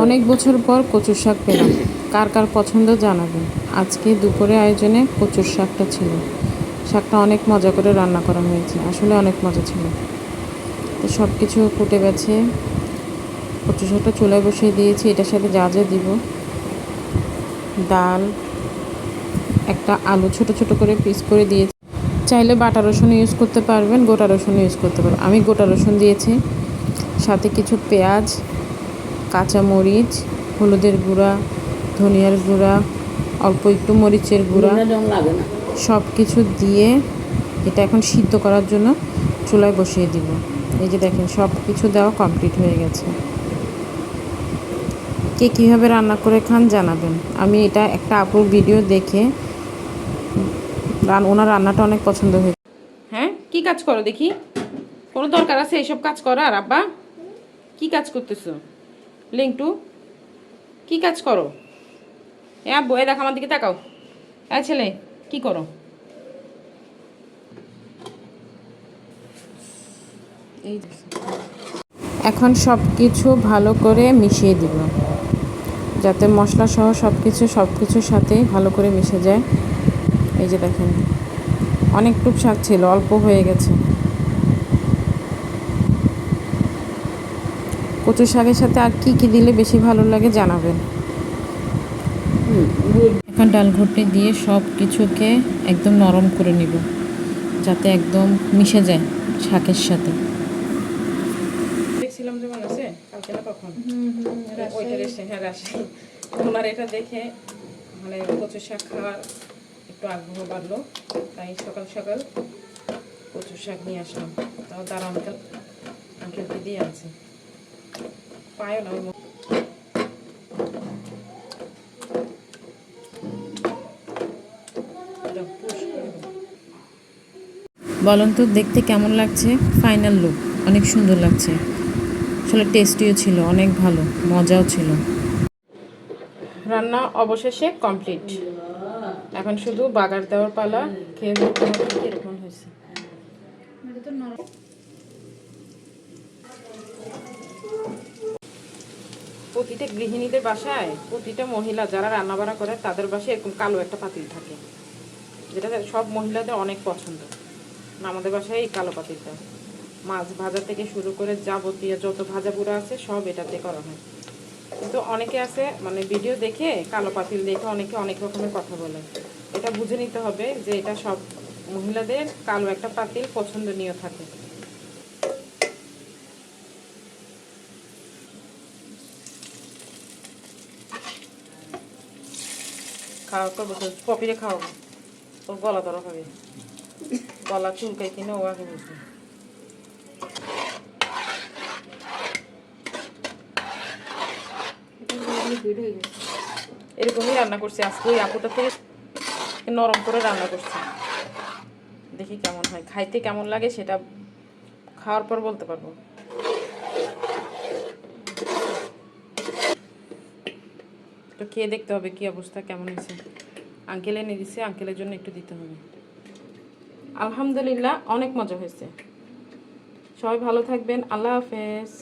অনেক বছর পর কচুর শাক পেলাম, কার কার পছন্দ জানাবেন। আজকে দুপুরে আয়োজনে কচুর শাকটা ছিল। শাকটা অনেক মজা করে রান্না করা হয়েছে, আসলে অনেক মজা ছিল। তো সব কিছু কুটে গেছে, কচু শাকটা চুলায় বসিয়ে দিয়েছি। এটার সাথে যা যা দিব, ডাল, একটা আলু ছোট ছোট করে পিস করে দিয়েছি। চাইলে বাটা রসুন ইউজ করতে পারবেন, গোটা রসুন ইউজ করতে পারবেন। আমি গোটা রসুন দিয়েছি, সাথে কিছু পেঁয়াজ, কাঁচামরিচ, হলুদের গুঁড়া, ধনিয়ার গুঁড়া, অল্প একটু মরিচের গুঁড়া, সব কিছু দিয়ে এটা এখন সিদ্ধ করার জন্য চুলায় বসিয়ে দিব। এই যে দেখেন, সব কিছু দেওয়া কমপ্লিট হয়ে গেছে। কে কীভাবে রান্না করে খান জানাবেন। আমি এটা একটা আপুর ভিডিও দেখে ওনার রান্নাটা অনেক পছন্দ হয়েছে। হ্যাঁ, কি কাজ করো দেখি? কোনো দরকার আছে এইসব কাজ করার? আব্বা, কি কাজ করতেছো? লিংটু, কি কাজ করো? এ আব্বু, এই দেখো আমার দিকে তাকাও। এই ছেলে, কি করো? এই এখন সব কিছু ভালো করে মিশিয়ে দিব, যাতে মশলা সহ সব কিছুর সাথে ভালো করে মিশে যায়। এই যে দেখেন, অনেকটুক শাক ছিল, অল্প হয়ে গেছে। কচু শাকের সাথে আর কি কি দিলে বেশি ভালো লাগে জানাবেন। এখন ডাল ঘুটনি দিয়ে সব কিছুকে একদম নরম করে নিব, যাতে একদম মিশে যায় শাকের সাথে। দেখছিলাম যে মনে আছে কালকে না কখন ওইটা এসে, হ্যাঁ রাজশাহী, ওনার এটা দেখে মানে কচু শাক খাওয়ার একটু আগ্রহ বাড়লো, তাই সকাল সকাল কচু শাক নিয়ে আসলাম। তাও তার আঙ্কেল দিদি আছে, পায়ও না। বলুন তো দেখতে কেমন লাগছে? ফাইনাল লুক অনেক সুন্দর লাগছে, আসলে টেস্টিও ছিল, অনেক ভালো, মজাও ছিল। রান্না অবশেষে কমপ্লিট, এখন শুধু বাগার দেওয়ার পালা। খেয়ে বলতে হবে এরকম হয়েছে। প্রতিটা গৃহিণীদের বাসায়, প্রতিটা মহিলা যারা রান্নাবাড়া করে তাদের বাসায় এরকম কালো একটা পাতিল থাকে, যেটা সব মহিলাদের অনেক পছন্দ। আমাদের বাসায় এই কালো পাতিলটা, মাছ ভাজা থেকে শুরু করে যাবতীয় যত ভাজা পুরা আছে সব এটাতে করা হয়। কিন্তু অনেকে আছে মানে ভিডিও দেখে কালো পাতিল দেখে অনেকে অনেক রকমের কথা বলে। এটা বুঝে নিতে হবে যে এটা সব মহিলাদের কালো একটা পাতিল পছন্দনীয় থাকে। খাওয়া করবো তো পপিরে খাওয়াবো, তোর গলা ধরা হবে, গলা চুলকাই কিনে ও আগে বুঝবে। এরকমই রান্না করছি আজকে, ওই আপুটা থেকে নরম করে রান্না করছি। দেখি কেমন হয়, খাইতে কেমন লাগে সেটা খাওয়ার পর বলতে পারবো। তো খেয়ে দেখতে হবে কি অবস্থা, কেমন হয়েছে। আঙ্কেল এনে দিছে, আঙ্কেলের জন্য একটু দিতে হবে। আলহামদুলিল্লাহ, অনেক মজা হয়েছে। সবাই ভালো থাকবেন, আল্লাহ হাফেজ।